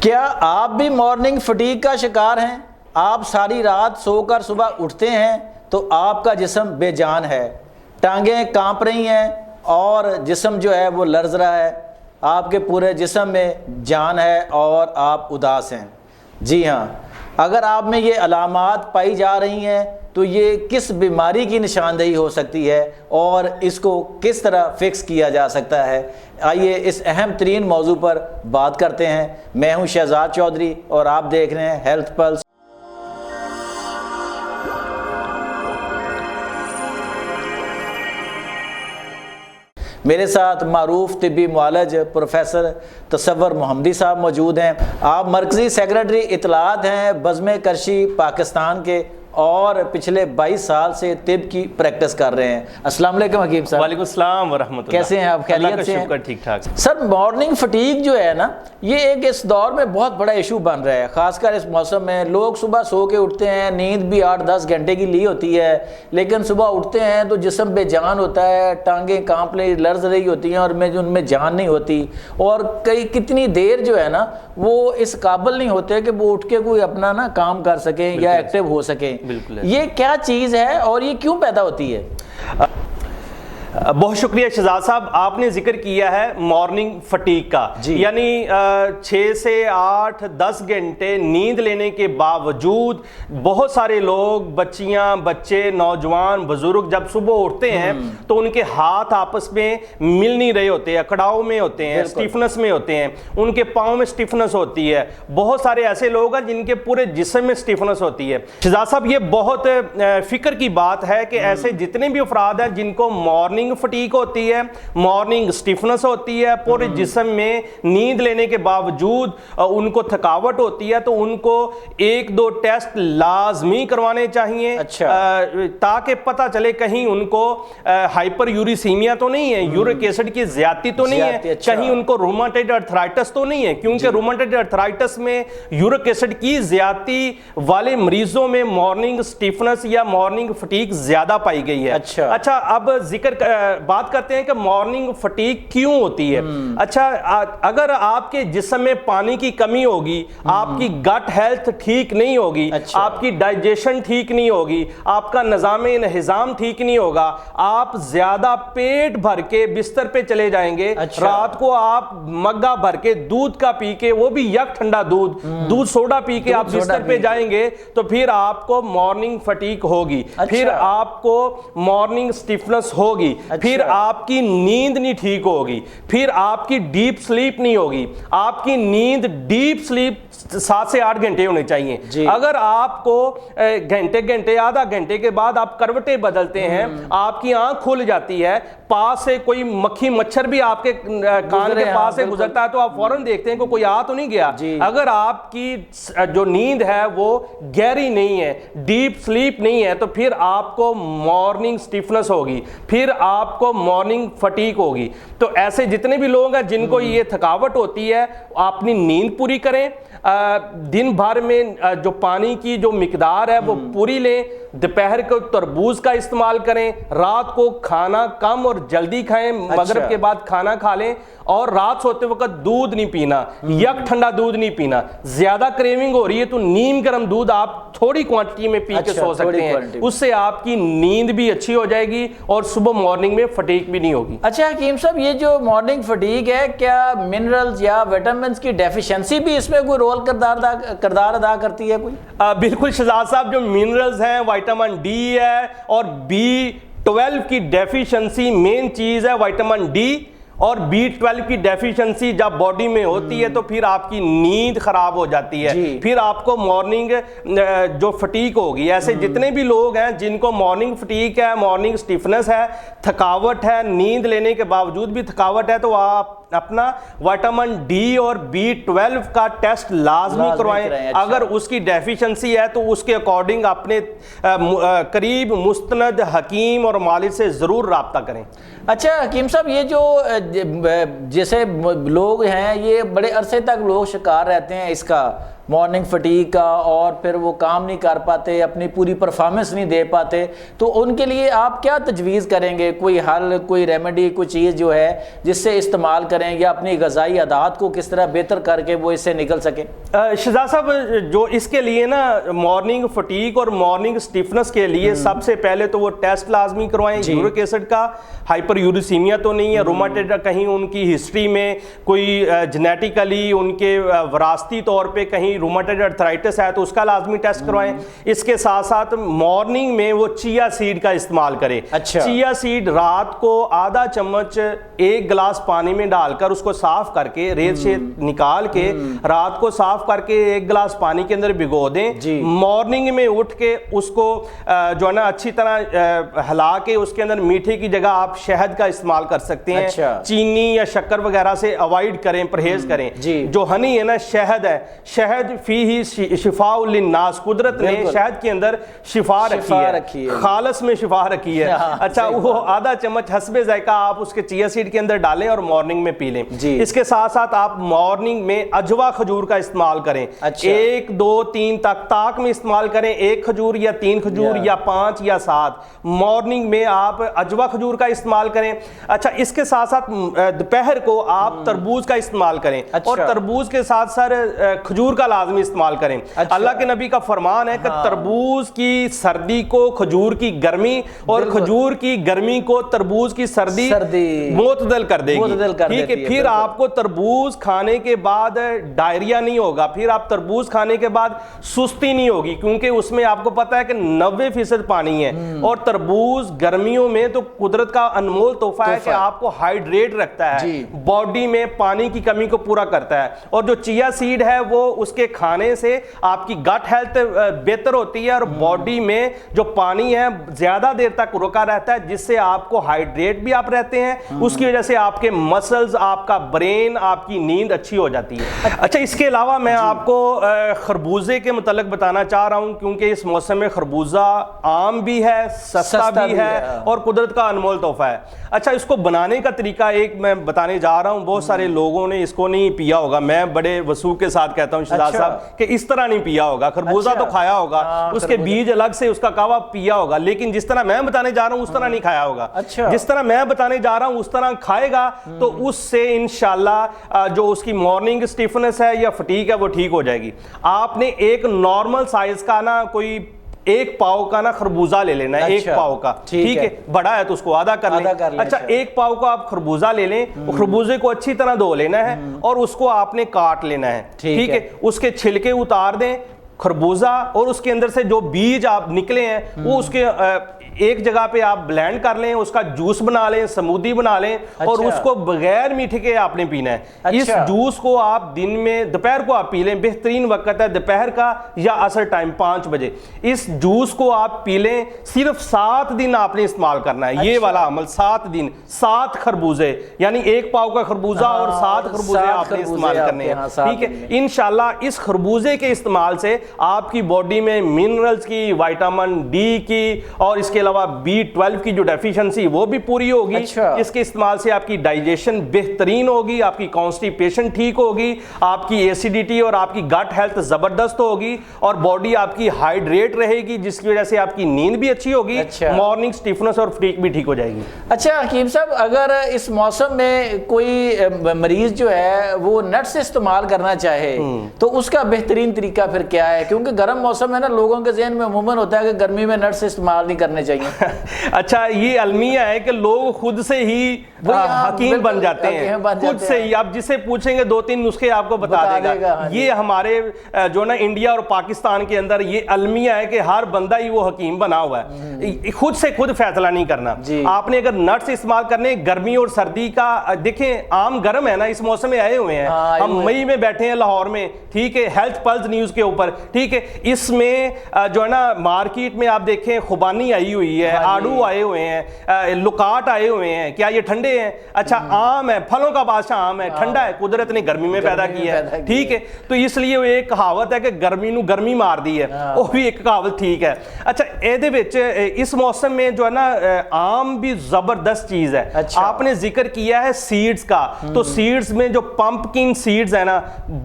क्या आप भी मॉर्निंग फटीग का शिकार हैं? आप सारी रात सोकर सुबह उठते हैं तो आपका जिस्म बेजान है, टांगें कांप रही हैं और जिस्म जो है वो लर्ज रहा है, आपके पूरे जिस्म में जान है और आप उदास हैं। जी हाँ, अगर आप में ये अलामात पाई जा रही हैं तो ये किस बीमारी की निशानदेही हो सकती है और इसको किस तरह फिक्स किया जा सकता है, आइए इस अहम तरीन मौजू पर बात करते हैं। मैं हूं शहजाद चौधरी और आप देख रहे हैं हेल्थ पल्स। मेरे साथ मारूफ तिब्बी मुआलज प्रोफेसर तसव्वुर मोहम्मदी साहब मौजूद हैं। आप मरकज़ी सेक्रेटरी इतलात हैं बज़्म करशी पाकिस्तान के और पिछले 22 साल से तिब की प्रैक्टिस कर रहे हैं। अस्सलाम वालेकुम हकीम साहब। वालेकुम सलाम व रहमतुल्लाह। कैसे हैं आप? खैरियत से हैं? ठीक ठाक। सर, मॉर्निंग फटीग जो है ना, ये एक इस दौर में बहुत बड़ा इशू बन रहा है, खासकर इस मौसम में। लोग सुबह सो के उठते हैं, नींद भी 8-10 घंटे की ली होती है, लेकिन सुबह उठते हैं तो जिस्म बेजान होता है, टांगें कांप रही लर्ज रही होती हैं और उनमें जान नहीं होती, और कितनी देर जो है ना वो इस काबिल नहीं होते कि वो उठ के कोई अपना ना काम कर सकें या एक्टिव हो सकें। ये क्या चीज़ है और ये क्यों पैदा होती है? बहुत शुक्रिया शहजाद साहब, आपने जिक्र किया है मॉर्निंग फटीग का, यानी 6 से 8-10 घंटे नींद लेने के बावजूद बहुत सारे लोग, बच्चियां, बच्चे, नौजवान, बुजुर्ग जब सुबह उठते हैं तो उनके हाथ आपस में मिल नहीं रहे होते, अकड़ाव में होते हैं, स्टिफनेस में होते हैं, उनके पाँव में स्टिफनेस होती है। बहुत सारे ऐसे लोग हैं जिनके पूरे जिस्म में स्टिफनेस होती है। शहजाद साहब, ये बहुत फिक्र की बात है कि ऐसे जितने भी अफराद हैं जिनको मॉर्निंग फटीग होती है, मॉर्निंग स्टिफनेस होती है, पूरे जिस्म में नींद लेने के बावजूद उनको थकावट होती है, तो उनको 1-2 टेस्ट लाजमी करवाने चाहिए। अच्छा। ताकि पता चले कहीं उनको हाइपर यूरिसीमिया तो नहीं है, यूरिक एसिड की ज्यादती तो नहीं है, अच्छा। कहीं उनको रूमेटॉइड अर्थराइटिस तो नहीं है, क्योंकि रूमेटॉइड अर्थराइटिस में यूरिक एसिड की ज्यादती वाले मरीजों में मॉर्निंग स्टिफनेस या मॉर्निंग फटीग ज्यादा पाई गई है। अच्छा, अब जिक्र बात करते हैं कि मॉर्निंग फटीग क्यों होती है। अच्छा, अगर आपके जिस्म में पानी की कमी होगी, आपकी गट हेल्थ ठीक नहीं होगी, अच्छा। आपकी डाइजेशन ठीक नहीं होगी, आपका निजाम ठीक नहीं होगा, आप ज्यादा पेट भर के बिस्तर पे चले जाएंगे। अच्छा। रात को आप मग्गा भर के दूध का पी के, वो भी यक ठंडा दूध सोडा पी के आप बिस्तर पे जाएंगे तो फिर आपको मॉर्निंग फटीग होगी। अच्छा। फिर आपको मॉर्निंग स्टिफनेस होगी। अच्छा। फिर आपकी नींद नहीं ठीक होगी, फिर आपकी डीप स्लीप नहीं होगी। आपकी नींद डीप स्लीप 7 से 8 घंटे होने चाहिए। अगर आपको घंटे आधा घंटे के बाद आप करवटें बदलते हैं, आपकी आंख खुल जाती है, पास से कोई मक्खी मच्छर भी आपके कान के पास से गुजरता है तो आप फौरन देखते हैं कि कोई आ तो नहीं गया। अगर आपकी जो नींद है वो गहरी नहीं है, डीप स्लीप नहीं है, तो फिर आपको मॉर्निंग स्टिफनेस होगी, फिर आपको मॉर्निंग फटीग होगी। तो ऐसे जितने भी लोग हैं जिनको ये थकावट होती है, अपनी नींद पूरी करें, दिन भर में जो पानी की जो मिकदार है वो पूरी लें, दोपहर को तरबूज का इस्तेमाल करें, रात को खाना कम और जल्दी खाएं, मगरिब के बाद खाना खा लें, और रात सोते वक्त दूध नहीं पीना, यक ठंडा दूध नहीं पीना। ज्यादा क्रेविंग हो रही है तो नीम गर्म दूध आप थोड़ी क्वांटिटी में पी के सो सकते हैं, उससे आपकी नींद भी अच्छी हो जाएगी और सुबह मॉर्निंग में फटीग भी नहीं होगी। अच्छा हकीम साहब, ये जो मॉर्निंग फटीग है, क्या मिनरल्स या विटामिन की डेफिशिएंसी भी इसमें कोई रोल किरदार अदा करती है कोई? बिल्कुल शहजाद साहब, जो मिनरल्स हैं, विटामिन डी है और B12 की डेफिशिएंसी मेन चीज है। विटामिन डी और B12 की डेफिशिएंसी जब बॉडी में होती है तो फिर आपकी नींद खराब हो जाती है, फिर आपको मॉर्निंग जो फटीग होगी। ऐसे जितने भी लोग हैं जिनको मॉर्निंग फटीग है, मॉर्निंग स्टिफनेस है, थकावट है, नींद लेने के बावजूद भी थकावट है, तो आप अपना विटामिन डी और B12 का टेस्ट लाजमी करवाएं। अच्छा। अगर उसकी डेफिशिएंसी है तो उसके अकॉर्डिंग अपने करीब मुस्तनद हकीम और मालिक से जरूर राब्ता करें। अच्छा हकीम साहब, ये जो जैसे लोग हैं, ये बड़े अरसे तक लोग शिकार रहते हैं इसका, मॉर्निंग फटीग का, और फिर वो काम नहीं कर पाते, अपनी पूरी परफॉर्मेंस नहीं दे पाते, तो उनके लिए आप क्या तजवीज़ करेंगे? कोई हल, कोई रेमेडी, कोई चीज़ जो है जिससे इस्तेमाल करें, या अपनी ग़िज़ाई आदत को किस तरह बेहतर करके वो इससे निकल सके? शहजाद साहब, जो इसके लिए ना मॉर्निंग फटीग और मॉर्निंग स्टिफनेस के लिए सबसे पहले तो वो टेस्ट लाजमी करवाएं यूरिक एसिड का, हाइपर यूरिसीमिया तो नहीं है, रोमाटिड कहीं उनकी हिस्ट्री में कोई जेनेटिकली उनके वरासती तौर पे कहीं रोमाटिड अर्थराइटिस है तो उसका लाजमी टेस्ट करवाएं। इसके साथ साथ मॉर्निंग में वो चिया सीड का इस्तेमाल करें। अच्छा। चिया सीड रात को आधा चम्मच 1 गिलास पानी में डालकर उसको साफ करके रेत से निकाल के रात को साफ करके 1 गिलास पानी के अंदर भिगो दें। मॉर्निंग में उठ के उसको जो है ना अच्छी तरह हिला के उसके अंदर मीठे की जगह आप शहद का इस्तेमाल कर सकते हैं। अच्छा। चीनी या शक्कर वगैरह से अवॉइड करें, परहेज करें। जो हनी है ना, शहद है, शहद फी ही शिफाउल लिन्नास, कुदरत ने शहद के अंदर शिफा रखी है, खालस में शिफा रखी है। अच्छा, वो आधा चम्मच हस्बे जायका आप उसके चिया सीड के अंदर डालें और मॉर्निंग में पी लें। इसके साथ साथ आप मॉर्निंग में अजवा खजूर का इस्तेमाल करें। 1 2 3 ताक में इस्तेमाल करें, 1 खजूर या 3 खजूर या 5 या 7। मॉर्निंग में आप अजवा खजूर का इस्तेमाल करें। अच्छा, इसके साथ साथ दोपहर को आप तरबूज का इस्तेमाल करें। और तरबूज के साथ सर खजूर का लाजमी इस्तेमाल करें। अल्लाह के नबी का फरमान है कि तरबूज की सर्दी को खजूर की गर्मी, और खजूर की गर्मी को तरबूज की सर्दी मोतदल कर देगी। ठीक है, फिर आपको तरबूज खाने के बाद डायरिया नहीं होगा, फिर आप तरबूज खाने के बाद सुस्ती नहीं होगी, क्योंकि उसमें आपको पता है कि 90% पानी है। और तरबूज गर्मियों में तो कुदरत का अनमोल तोहफा है कि आपको हाइड्रेट रखता है, बॉडी में पानी की कमी को पूरा करता है। और जो चिया सीड है वो उसके खाने से आपकी गट हेल्थ बेहतर होती है और बॉडी में जो पानी है ज्यादा देर तक रुका रहता है, जिससे आपको हाइड्रेट भी आप रहते हैं। उसकी वजह से आपके मसल्स, आपका ब्रेन, आपकी नींद अच्छी हो जाती है। अच्छा, इसके अलावा मैं आपको खरबूजे के मुतालिक बताना चाह रहा हूं, क्योंकि इस मौसम में खरबूजा आम भी है, सस्ता भी है और कुदरत का अनमोल तोहफा है। अच्छा, इसको बनाने का तरीका एक मैं बताने जा रहा हूं। बहुत सारे लोगों ने इसको नहीं पिया होगा, मैं बड़े वसूख के साथ कहता हूं शहजाद साहब कि इस तरह नहीं पिया होगा। खरबूजा तो खाया होगा, उसके बीज अलग से उसका कावा पिया होगा, लेकिन जिस तरह मैं बताने जा रहा हूं उस तरह नहीं खाया होगा। जिस तरह मैं बताने जा रहा हूं उस तरह खाएगा तो उससे इंशाल्लाह जो उसकी मॉर्निंग स्टिफनेस है या फटीग है वो ठीक हो जाएगी। आपने एक नॉर्मल साइज का ना कोई 1 पाव का ना खरबूजा ले लेना है। 1 पाव का, ठीक है, बड़ा है तो उसको आधा कर लें। अच्छा, 1 पाव का आप खरबूजा ले लें, खरबूजे को अच्छी तरह धो लेना है और उसको आपने काट लेना है। ठीक है, उसके छिलके उतार दें खरबूजा, और उसके अंदर से जो बीज आप निकले हैं वो उसके एक जगह पे आप ब्लेंड कर लें, उसका जूस बना लें, स्मूदी बना लें। और उसको बगैर मीठे के आपने पीना है। इस जूस को आप दिन में दोपहर को आप पी लें, बेहतरीन वक्त है दोपहर का या असर टाइम 5 बजे। इस जूस को आप पी लें, सिर्फ 7 दिन आपने इस्तेमाल करना है। ये वाला अमल 7 दिन, 7 खरबूजे, यानी 1 पाव का खरबूजा और 7 खरबूजे आपने इस्तेमाल करने हैं। ठीक है, इंशाल्लाह इस खरबूजे के इस्तेमाल से आपकी बॉडी में मिनरल्स की, विटामिन डी की और इसके अलावा B12 की जो डेफिशिएंसी वो भी पूरी होगी। इसके इस्तेमाल से आपकी डाइजेशन बेहतरीन होगी, आपकी कॉन्स्टिपेशन ठीक होगी, आपकी एसिडिटी और आपकी गट हेल्थ जबरदस्त होगी और बॉडी आपकी हाइड्रेट रहेगी, जिसकी वजह से आपकी नींद भी अच्छी होगी, मॉर्निंग स्टिफनेस और फटीग भी ठीक हो जाएगी। अच्छा हकीम साहब, अगर इस मौसम में कोई मरीज जो है वो नट्स इस्तेमाल करना चाहे तो उसका बेहतरीन तरीका फिर क्या है? क्योंकि गर्म मौसम है ना, लोगों के जहन में अमूमन होता है कि गर्मी में नट्स इस्तेमाल नहीं करने चाहिए। अच्छा, ये अलमिया है कि लोग खुद से ही हकीम बन जाते हैं, खुद से ही। आप जिसे पूछेंगे 2-3 नुस्खे आपको बता देगा। ये हमारे जो ना इंडिया और पाकिस्तान के अंदर ये अलमिया है कि हर बंदा ही वो हकीम बना हुआ है। खुद से खुद फैसला नहीं करना। आपने अगर नट्स इस्तेमाल करने, गर्मी और सर्दी का देखें, आम गर्म है ना, इस मौसम में आए हुए हैं, हम मई में बैठे हैं लाहौर में, ठीक है, हेल्थ पल्स न्यूज के ऊपर, ठीक है। इसमें जो है ना मार्केट में आप देखें खुबानी आई हुई हुई है, आड़ू आए हुए हैं, लुकाट आए हुए हैं, क्या ये ठंडे हैं? अच्छा, आम है, फलों का बादशाह आम है, ठंडा है, कुदरत ने गर्मी में पैदा किया है, ठीक है। तो इसलिए वो एक कहावत है कि गर्मी नू गर्मी मार दी है, वो भी एक कहावत ठीक है। अच्छा, एदे विच इस मौसम में जो है ना आम भी जबरदस्त चीज है। अच्छा। आपने जिक्र किया है सीड्स का, तो सीड्स में जो पंपकिन सीड्स है ना,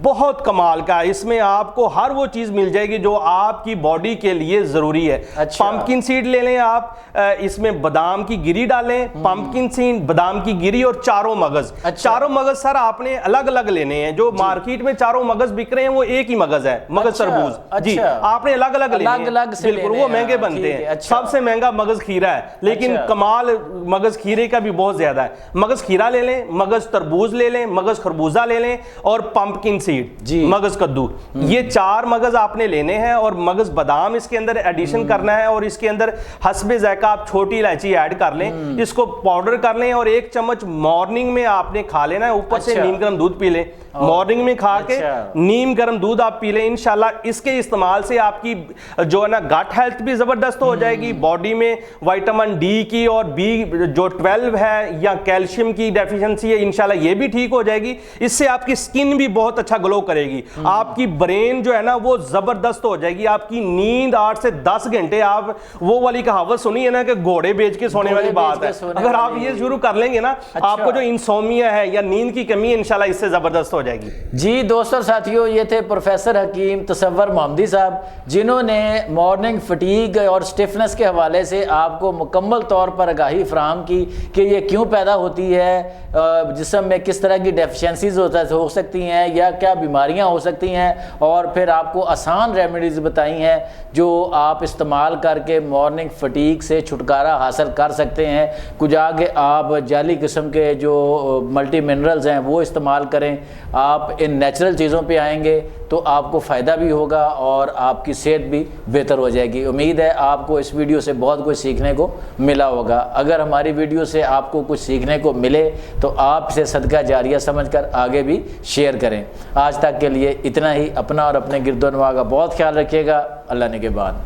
बहुत कमाल का, इसमें आपको हर वो चीज मिल जाएगी जो आपकी बॉडी के लिए जरूरी है। अच्छा। पंपकिन सीड ले लें आप, इसमें बादाम की गिरी डालें, पंपकिन सीड, बादाम की गिरी और चारों मगज। अच्छा। चारों मगज सर आपने अलग अलग लेने हैं। जो मार्केट में चारों मगज बिक रहे हैं वो एक ही मगज है, मगज तरबूज जी, आपने अलग अलग लेने हैं, बिल्कुल वो महंगे बनते हैं। अच्छा। सबसे महंगा मगज खीरा है, लेकिन अच्छा। कमाल मगज खीरे का भी बहुत ज्यादा है। मगज खीरा ले लें, मगज तरबूज ले लें, मगज खरबूजा ले लें और पंपकिन सीड, मगज कद्दू, ये 4 मगज आपने लेने हैं। और मगज बादाम इसके अंदर एडिशन करना है, और इसके अंदर हस्बे जायका आप छोटी इलायची ऐड कर लें, इसको पाउडर कर लें, और 1 चम्मच मॉर्निंग में आपने खा लेना है। ऊपर से नीम गर्म दूध पी लें, मॉर्निंग में खा के नीम गर्म दूध आप पी लें। इंशाल्लाह इसके इस्तेमाल से आपकी जो है ना गट हेल्थ भी जबरदस्त हो जाएगी, बॉडी में विटामिन डी की और बी जो 12 है या कैल्शियम की डेफिशिएंसी है, इंशाल्लाह ये भी ठीक हो जाएगी। इससे आपकी स्किन भी बहुत अच्छा ग्लो करेगी, आपकी ब्रेन जो है ना वो जबरदस्त हो जाएगी, आपकी नींद 8 से 10 घंटे। आप वो वाली कहावत सुनी है ना कि घोड़े बेच के सोने वाली बात है, अगर आप ये शुरू कर लेंगे ना, आपको जो इंसोमिया है या नींद की कमी है, इंशाल्लाह इससे जबरदस्त हो जाएगी। जी दोस्तों साथियों, ये थे प्रोफेसर हकीम तसव्वुर मोहम्मदी साहब, जिन्होंने मॉर्निंग फटीग और स्टिफनेस के हवाले से आपको मुकम्मल तौर पर आगाही फराहम की कि ये क्यों पैदा होती है, जिस्म में किस तरह की डेफिशिएंसीज हो सकती हैं या क्या बीमारियां हो सकती हैं, और फिर आपको आसान रेमेडीज़ बताई हैं जो आप इस्तेमाल करके मॉर्निंग फटीग से छुटकारा हासिल कर सकते हैं। कुछ आगे आप जाली किस्म के जो मल्टी मिनरल्स हैं वो इस्तेमाल करें। आप इन नेचुरल चीज़ों पे आएंगे तो आपको फ़ायदा भी होगा और आपकी सेहत भी बेहतर हो जाएगी। उम्मीद है आपको इस वीडियो से बहुत कुछ सीखने को मिला होगा। अगर हमारी वीडियो से आपको कुछ सीखने को मिले तो आप इसे सदका जारिया समझकर आगे भी शेयर करें। आज तक के लिए इतना ही। अपना और अपने गिरदोनवा का बहुत ख्याल रखिएगा। अल्लाह ने के बाद।